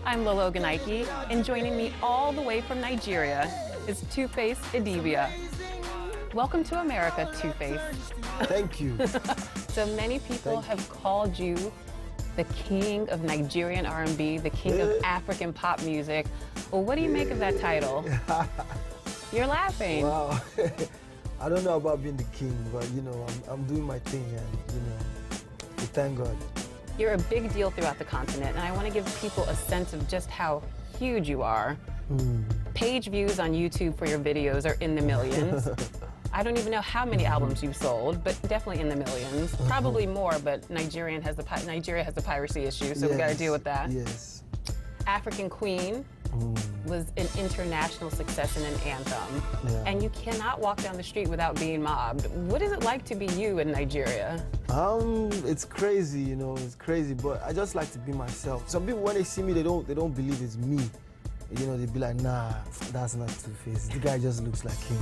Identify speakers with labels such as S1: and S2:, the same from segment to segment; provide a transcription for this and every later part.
S1: I'm Lolo Ganaiki, and joining me all the way from Nigeria is 2Face Idibia. Welcome to America, 2Face.
S2: Thank you.
S1: So many people have called you the king of Nigerian R&B, the king of African pop music. Well, what do you make of that title? You're laughing.
S2: Wow. I don't know about being the king, but you know, I'm doing my thing, and you know, thank God.
S1: You're a big deal throughout the continent, and I want to give people a sense of just how huge you are. Page views on YouTube for your videos are in the millions. I don't even know how many albums you've sold, but definitely in the millions. Probably more, but Nigeria has the piracy issue, so we got to deal with that.
S2: Yes.
S1: African Queen was an international success and an anthem. And you cannot walk down the street without being mobbed. What is it like to be you in Nigeria?
S2: It's crazy, you know, it's crazy, but I just like to be myself. Some people, when they see me, they don't believe it's me. You know, they be like, nah, that's not 2Face. The guy just looks like him.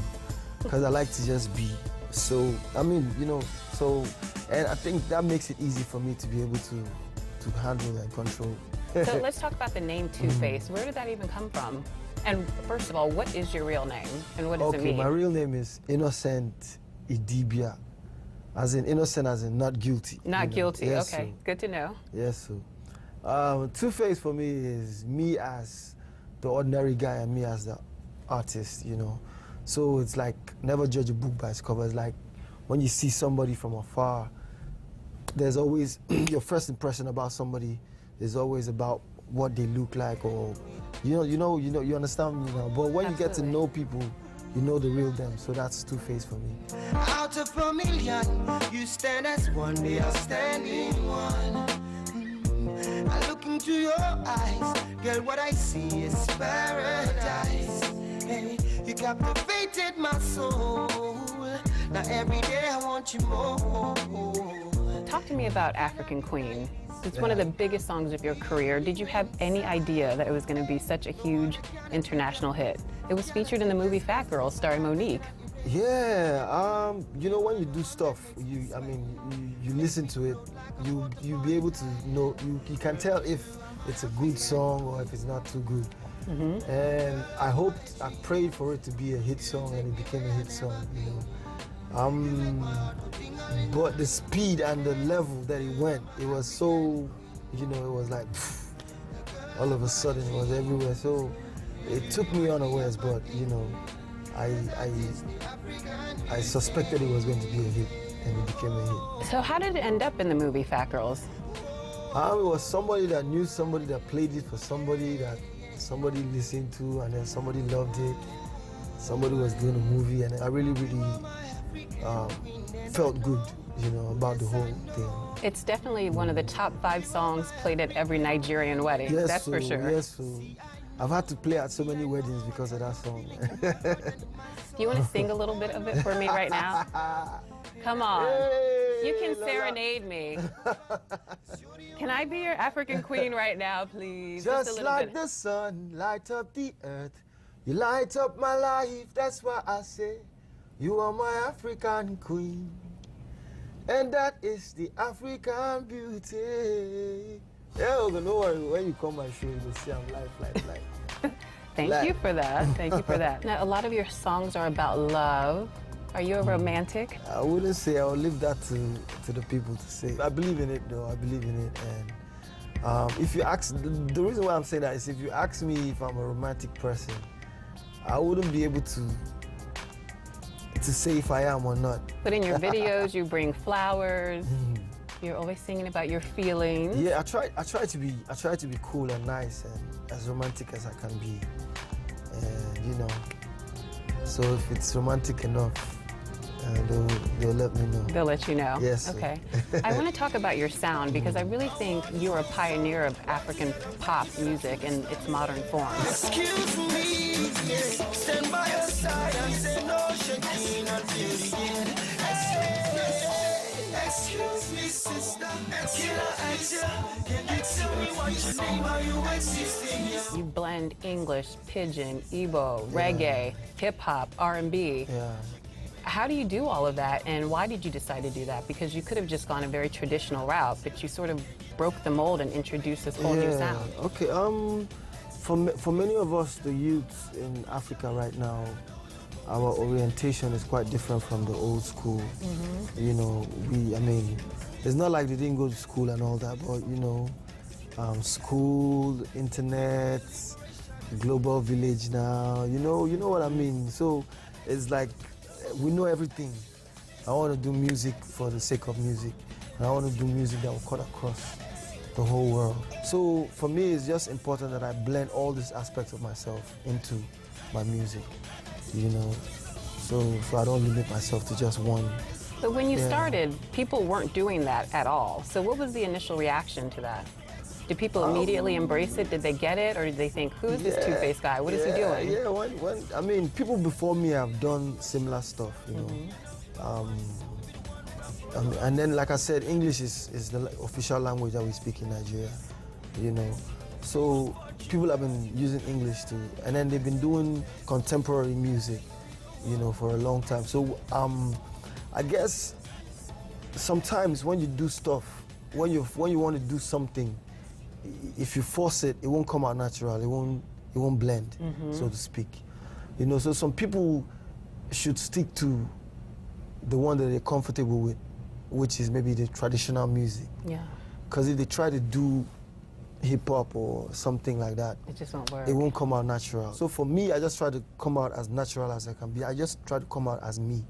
S2: Because I like to just be. So, I mean, you know, and I think that makes it easy for me to be able to handle and control.
S1: So let's talk about the name 2Face. Where did that even come from? And first of all, what is your real name, and what does it mean?
S2: My real name is Innocent Idibia. As in innocent, as in not guilty.
S1: Not guilty,
S2: yes,
S1: okay.
S2: So.
S1: Good to know.
S2: Yes, so. 2Face for me is me as the ordinary guy and me as the artist, you know. So it's like, never judge a book by its cover. It's like when you see somebody from afar, there's always, your first impression about somebody is always about what they look like, or, you understand me, you know. But when you get to know people, you know the real them. So that's 2Face for me.
S3: Out of a million, you stand as one, they are standing one. I look into your eyes, girl, what I see is paradise. Hey, you captivated my soul. Now every day I want you more.
S1: Talk to me about African Queen. It's one of the biggest songs of your career. Did you have any idea that it was going to be such a huge international hit? It was featured in the movie Fat Girl starring Monique.
S2: Yeah, you know, when you do stuff, you listen to it, you be able to know, you can tell if it's a good song or if it's not too good. And I prayed for it to be a hit song, and it became a hit song, you know. But the speed and the level that it went, it was so, you know, it was like, all of a sudden it was everywhere. So it took me unawares, but, you know, I suspected it was going to be a hit, and it became a hit.
S1: So how did it end up in the movie Fat Girls?
S2: It was somebody that knew somebody that played it for somebody that somebody listened to, and then somebody loved it. Somebody was doing a movie, and I really felt good, you know, about the whole thing.
S1: It's definitely one of the top 5 songs played at every Nigerian wedding.
S2: Yes,
S1: that's for sure.
S2: Yes, so I've had to play at so many weddings because of that song.
S1: Do you want to sing a little bit of it for me right now? Come on.
S2: Hey,
S1: you can serenade me. Can I be your African Queen right now, please?
S2: Just like the sun light up the earth, you light up my life, that's why I say you are my African queen. And that is the African beauty. Yeah, no worry, when you come my show, you'll see I'm live.
S1: Thank you for that. Thank you for that. Now, a lot of your songs are about love. Are you a romantic?
S2: I wouldn't say. I'll leave that to the people to say. I believe in it, though. I believe in it. And if you ask, the reason why I'm saying that is if you ask me if I'm a romantic person, I wouldn't be able to say if I am or not.
S1: But in your videos, you bring flowers. You're always singing about your feelings.
S2: Yeah, I try to be cool and nice and as romantic as I can be. And you know, so if it's romantic enough, they'll let me know.
S1: They'll let you know?
S2: Yes.
S1: Okay. I want to talk about your sound, because I really think you're a pioneer of African pop music in its modern form.
S3: Excuse me, stand by your side and say no, shaking until the end. Excuse me, sister, can I ask you, can you tell me what your name, are you existing here?
S1: You blend English, Pidgin, Igbo, reggae, hip-hop, R&B.
S2: Yeah.
S1: how do you do all of that, and why did you decide to do that? Because you could have just gone a very traditional route, but you sort of broke the mold and introduced this whole new sound.
S2: Okay. For many of us, the youths in Africa right now, our orientation is quite different from the old school. You know, I mean, it's not like they didn't go to school and all that, but you know, school, internet, global village now. You know what I mean. So it's like we know everything. I want to do music for the sake of music, and I want to do music that will cut across the whole world. So for me, it's just important that I blend all these aspects of myself into my music, you know, so I don't limit myself to just one.
S1: But when you started, people weren't doing that at all. So what was the initial reaction to that? Did people immediately embrace it? Did they get it? Or did they think, who's this 2Face guy? What is he doing?
S2: Yeah, I mean, people before me have done similar stuff, you know. And then, like I said, English is the official language that we speak in Nigeria, you know. So people have been using English too, and then they've been doing contemporary music, you know, for a long time. So I guess sometimes when you do stuff, when you want to do something, if you force it, it won't come out natural. It won't blend, so to speak. You know, so some people should stick to the one that they're comfortable with, which is maybe the traditional music. Yeah. Because if they try to do hip-hop or something like that,
S1: it just won't work.
S2: It won't come out natural. So for me, I just try to come out as natural as I can be. I just try to come out as me.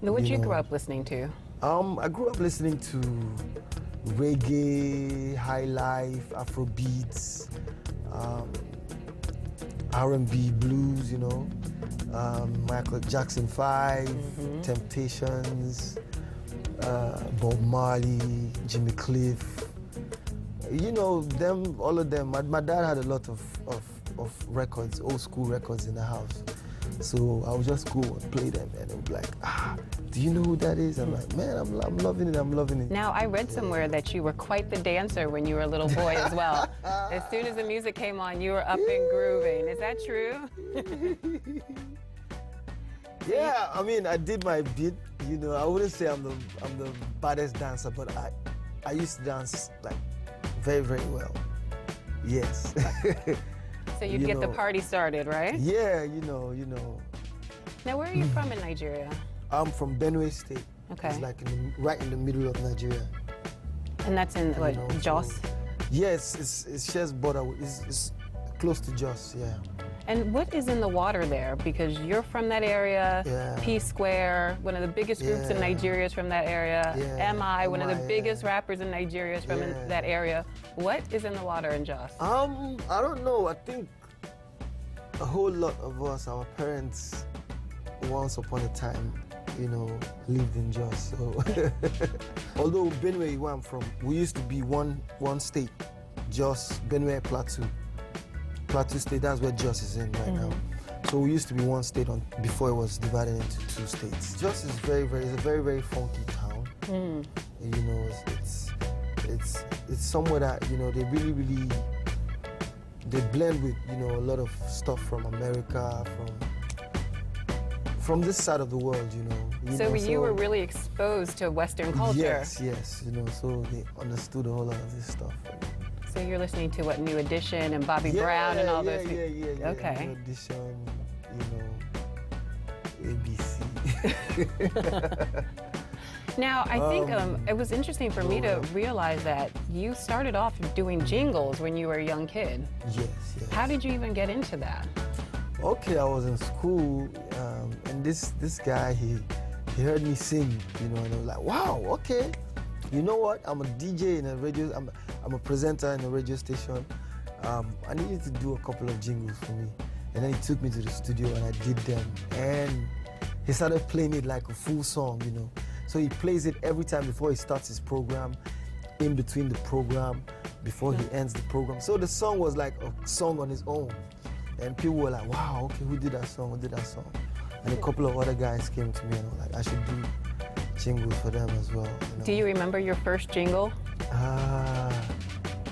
S1: Now, what did you grow up listening to?
S2: I grew up listening to reggae, high life, Afro beats, R&B, blues, you know, Michael Jackson 5, Temptations, Bob Marley, Jimmy Cliff, you know, all of them. My dad had a lot of records, old school records in the house. So I would just go and play them, and it would be like, do you know who that is? I'm like, man, I'm loving it, I'm loving it.
S1: Now, I read somewhere that you were quite the dancer when you were a little boy as well. As soon as the music came on, you were up and grooving. Is that true?
S2: Yeah, I mean, I did my bit. You know, I wouldn't say I'm the baddest dancer, but I used to dance like very, very well. Yes.
S1: So you'd get the party started, right?
S2: Yeah, you know.
S1: Now, where are you from in Nigeria?
S2: I'm from Benue State.
S1: Okay.
S2: It's like right in the middle of Nigeria.
S1: And that's in what, Jos?
S2: So, yes, it shares border. It's close to Jos, yeah.
S1: And what is in the water there? Because you're from that area, P Square, one of the biggest groups in Nigeria is from that area, MI, one of the biggest rappers in Nigeria is from that area. What is in the water in Jos?
S2: I don't know. I think a whole lot of us, our parents, once upon a time, you know, lived in Jos. So although Benue, where I'm from, we used to be one state, Jos, Benue, Plateau State, that's where Jos is in right now. So we used to be one state before it was divided into two states. Jos is it's a very, very funky town. You know, it's somewhere that, you know, they really, they blend with, you know, a lot of stuff from America, from this side of the world, you know.
S1: So you were really exposed to Western culture.
S2: Yes, you know, so they understood a whole lot of this stuff.
S1: So you're listening to what, New Edition and Bobby Brown and all those people?
S2: Yeah.
S1: Okay.
S2: New Edition, you know, ABC.
S1: Now, I think it was interesting for me to realize that you started off doing jingles when you were a young kid.
S2: Yes.
S1: How did you even get into that?
S2: Okay, I was in school, and this guy, he heard me sing, you know, and I was like, wow, okay. You know what? I'm a DJ in a radio. I'm a presenter in a radio station. I needed to do a couple of jingles for me, and then he took me to the studio and I did them. And he started playing it like a full song, you know. So he plays it every time before he starts his program, in between the program, before he ends the program. So the song was like a song on its own, and people were like, "Wow, okay, who did that song? And a couple of other guys came to me and were like, "I should do jingles for them as well." You know?
S1: Do you remember your first jingle?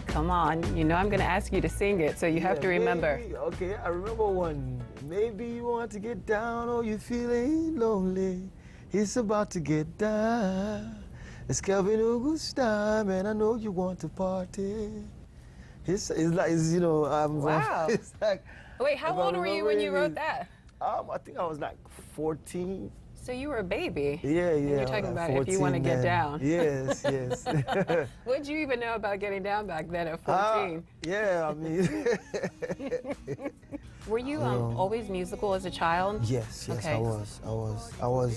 S1: Come on, you know I'm going to ask you to sing it, so you have to remember.
S2: Okay, I remember one. Maybe you want to get down or you're feeling lonely. He's about to get down. It's Kelvin August time, and I know you want to party. It's like, you know,
S1: Wow.
S2: It's like,
S1: Wait, how old were you when you wrote that?
S2: I think I was like 14.
S1: So you were a baby.
S2: Yeah.
S1: And you're talking about if you want to get down.
S2: Yes, yes.
S1: What did you even know about getting down back then at 14?
S2: Yeah, I mean.
S1: Were you always musical as a child?
S2: Yes,
S1: Okay.
S2: I was.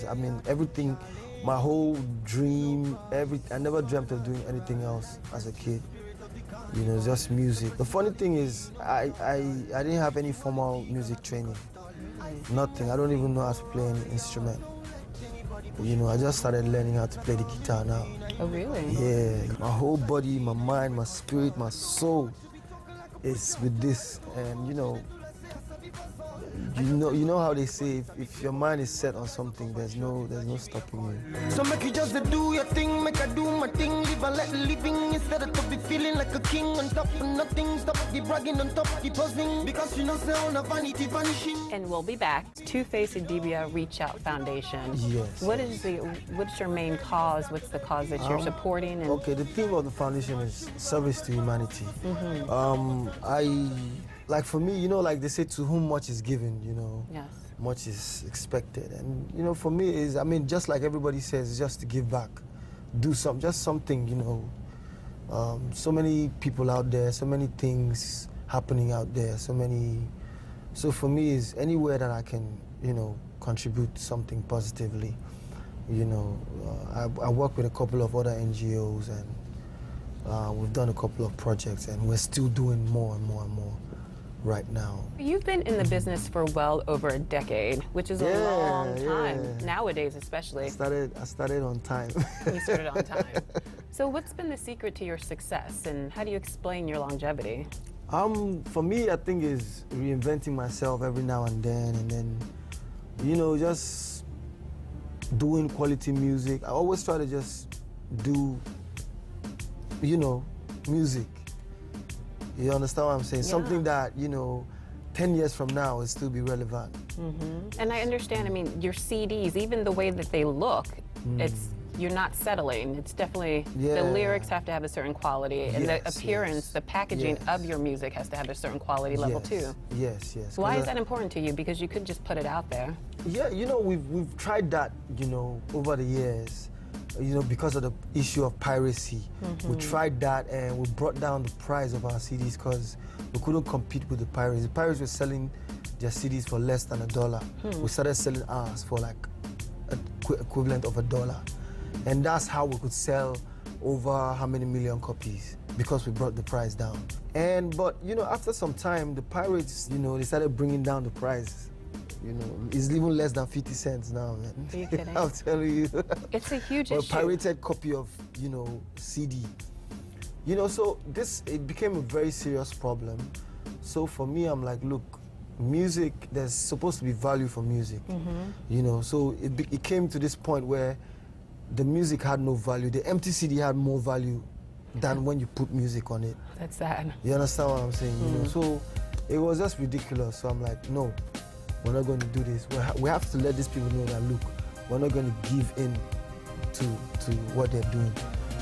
S2: I mean, everything, my whole dream, I never dreamt of doing anything else as a kid. You know, just music. The funny thing is, I didn't have any formal music training. Nothing. I don't even know how to play any instrument. You know, I just started learning how to play the guitar now.
S1: Oh, really?
S2: Yeah. My whole body, my mind, my spirit, my soul is with this. And you know how they say if your mind is set on something, there's no stopping you.
S3: So make you just do your thing, make I do my thing, live and let living instead of to be feeling like a king on top of nothing. Stop the bragging on top of the posing because you know say on a vanity vanishing.
S1: And we'll be back. 2Face Idibia Reach Out Foundation.
S2: Yes.
S1: What's your main cause? What's the cause that you're supporting? And
S2: Okay, the theme of the foundation is service to humanity. Like for me, you know, like they say, to whom much is given, you know,
S1: yes.
S2: much is expected. And, you know, for me is, I mean, just like everybody says, just to give back, do just something, you know. So many people out there, so many things happening out there, so for me is anywhere that I can, you know, contribute something positively. You know, I work with a couple of other NGOs and we've done a couple of projects and we're still doing more and more and more right now.
S1: You've been in the business for well over a decade, which is a long time, nowadays especially.
S2: I started on time.
S1: You started on time. So what's been the secret to your success and how do you explain your longevity?
S2: For me, I think is reinventing myself every now and then, you know, just doing quality music. I always try to just do, you know, music. You understand what I'm saying?
S1: Yeah.
S2: Something that, you know, 10 years from now will still be relevant.
S1: And I understand, I mean, your CDs, even the way that they look, you're not settling. It's definitely, the lyrics have to have a certain quality and the appearance, the packaging of your music has to have a certain quality level too.
S2: Yes.
S1: Why is that important to you? Because you could just put it out there.
S2: Yeah, you know, we've tried that, you know, over the years. You know, because of the issue of piracy. We tried that and we brought down the price of our CDs because we couldn't compete with the pirates. The pirates were selling their CDs for less than $1. We started selling ours for like equivalent of $1. And that's how we could sell over how many million copies, because we brought the price down. But, you know, after some time, the pirates, you know, they started bringing down the price. You know, it's even less than 50 cents now, man.
S1: Are you kidding?
S2: I'm telling you.
S1: It's a huge
S2: issue.
S1: issue.
S2: A pirated copy of, you know, CD. You know, so it became a very serious problem. So for me, I'm like, look, music, there's supposed to be value for music. You know, so it came to this point where the music had no value. The empty CD had more value than when you put music on it.
S1: That's sad.
S2: You understand what I'm saying? You know, so it was just ridiculous. So I'm like, no. We're not going to do this. We have to let these people know that, look, we're not going to give in to what they're doing.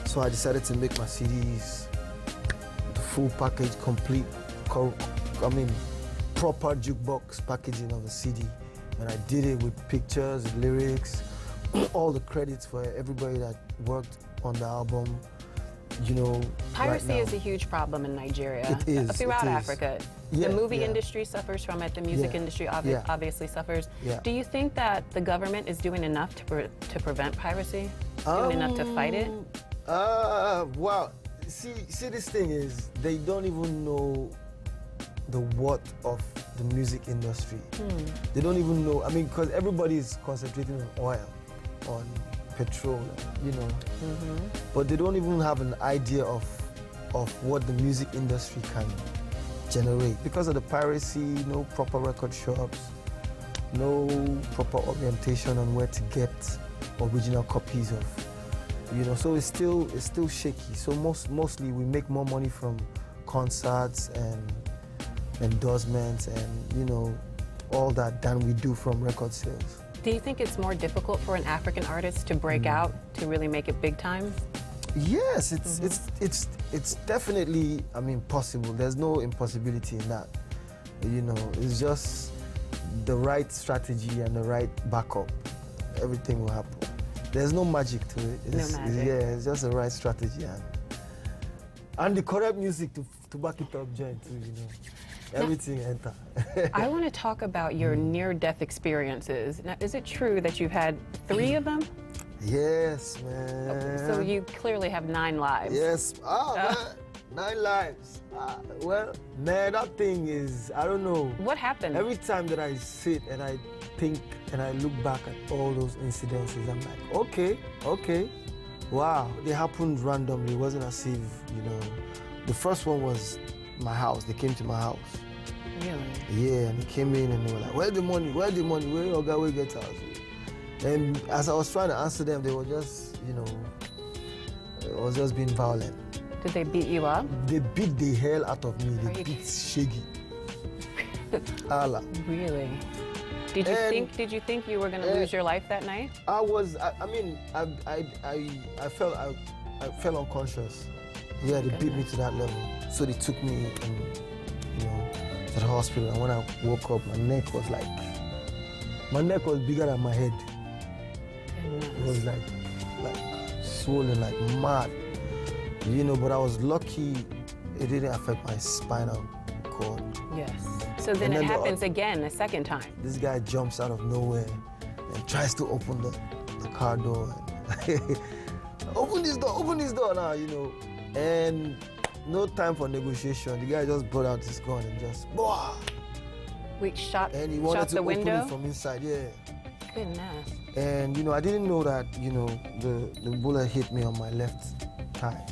S2: So I decided to make my CDs the full package, complete, proper jukebox packaging of a CD. And I did it with pictures, lyrics, all the credits for everybody that worked on the album. You know,
S1: piracy
S2: right now,
S1: is a huge problem in Nigeria.
S2: It is.
S1: Throughout Africa.
S2: Yeah,
S1: the movie industry suffers from it. The music industry obviously suffers.
S2: Yeah.
S1: Do you think that the government is doing enough to prevent piracy? Doing enough to fight it?
S2: Well, see, this thing is, they don't even know the worth of the music industry. They don't even know, I mean, because everybody is concentrating on oil, on petrol, you know. But they don't even have an idea of what the music industry can generate. Because of the piracy, no proper record shops, no proper orientation on where to get original copies of, you know, so it's still shaky. So mostly we make more money from concerts and endorsements and, you know, all that than we do from record sales.
S1: Do you think it's more difficult for an African artist to break out, to really make it big time?
S2: Yes, it's definitely, I mean, possible. There's no impossibility in that. You know, it's just the right strategy and the right backup. Everything will happen. There's no magic to it.
S1: No magic.
S2: Yeah, it's just the right strategy and the correct music to back it up, joint too, you know. Everything enter.
S1: I want to talk about your near-death experiences. Now, is it true that you've had 3 of them?
S2: Yes, man.
S1: So you clearly have 9 lives.
S2: Yes. Man, 9 lives. Well, man, that thing is, I don't know.
S1: What happened?
S2: Every time that I sit and I think and I look back at all those incidences, I'm like, okay. Wow. They happened randomly. It wasn't as if, you know, the first one was my house. They came to my house.
S1: Really?
S2: Yeah, and they came in and they were like, where's the money? Where your guy will get out? And as I was trying to answer them, they were just, you know, it was just being violent.
S1: Did they beat you up?
S2: They beat the hell out of me. They beat Shaggy. Allah.
S1: Really? Did you think you were going to lose your life that night?
S2: I fell unconscious. Yeah, they beat me to that level. So they took me and, you know, to the hospital. And when I woke up, my neck was bigger than my head. It was like swollen, like mad. You know, but I was lucky it didn't affect my spinal cord.
S1: Yes. So then it happens again a second time.
S2: This guy jumps out of nowhere and tries to open the car door. And open this door now, you know. And no time for negotiation. The guy just brought out his gun and just, boah!
S1: Wait, shot
S2: and he wanted to
S1: the window?
S2: open it from inside, yeah.
S1: Goodness.
S2: And, you know, I didn't know that, you know, the bullet hit me on my left thigh.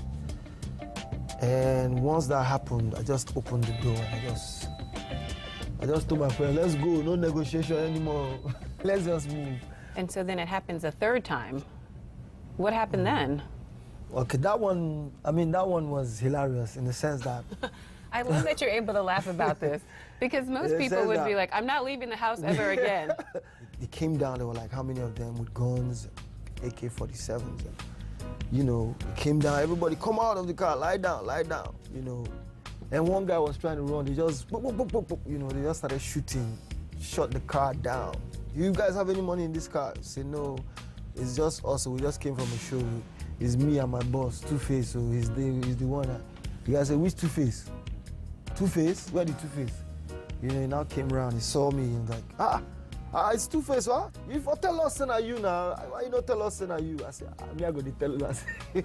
S2: And once that happened, I just opened the door and I just told my friend, let's go, no negotiation anymore. Let's just move.
S1: And so then it happens a third time. What happened then?
S2: Okay, that one was hilarious in the sense that...
S1: I love that you're able to laugh about this, because most people would be like, I'm not leaving the house ever again.
S2: They came down, there were like, how many of them with guns, AK-47s. You know, it came down, everybody come out of the car, lie down, you know. And one guy was trying to run, he just, boop, boop, boop, boop, boop, you know, they just started shooting, shot the car down. You guys have any money in this car? I said, no, it's just us, we just came from a show. It's me and my boss, 2Face, so he's the one that, the guy said, which 2Face? 2Face? Where the 2Face? You know, he now came around, he saw me, and like, it's 2Face, what? You for tell us and are you now? Why you not tell us and are you? I said, me I go to tell you.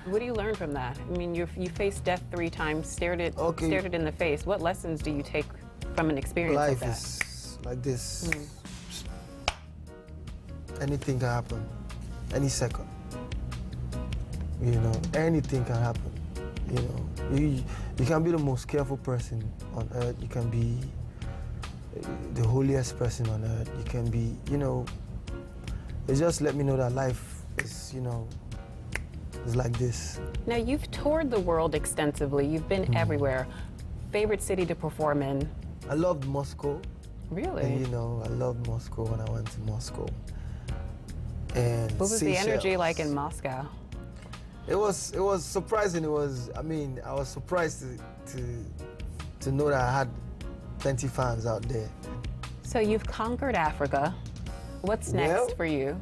S1: What do you learn from that? I mean, you faced death 3 times, stared it in the face. What lessons do you take from an experience like that?
S2: Life is like this. Anything can happen, any second. You know, anything can happen. You know, you can be the most careful person on earth. You can be the holiest person on earth. You can be, you know, it just let me know that life is, you know, is like this.
S1: Now, you've toured the world extensively. You've been everywhere. Favorite city to perform in?
S2: I loved Moscow.
S1: Really?
S2: And, you know, I loved Moscow when I went to Moscow. And
S1: what was the energy like in Moscow?
S2: It was surprising. I was surprised to know that I had plenty fans out there.
S1: So you've conquered Africa. What's next for you?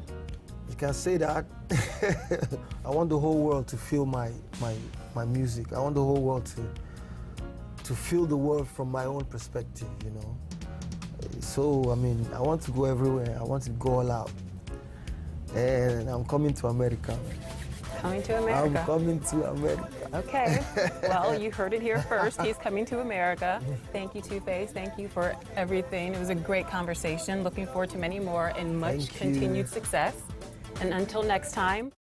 S2: You can say that. I want the whole world to feel my music. I want the whole world to feel the world from my own perspective, you know. So, I mean, I want to go everywhere. I want to go all out. And I'm coming to America.
S1: Coming to America.
S2: I'm coming to America.
S1: Okay. Well, you heard it here first. He's coming to America. Thank you, 2Face. Thank you for everything. It was a great conversation. Looking forward to many more and much continued success. And until next time.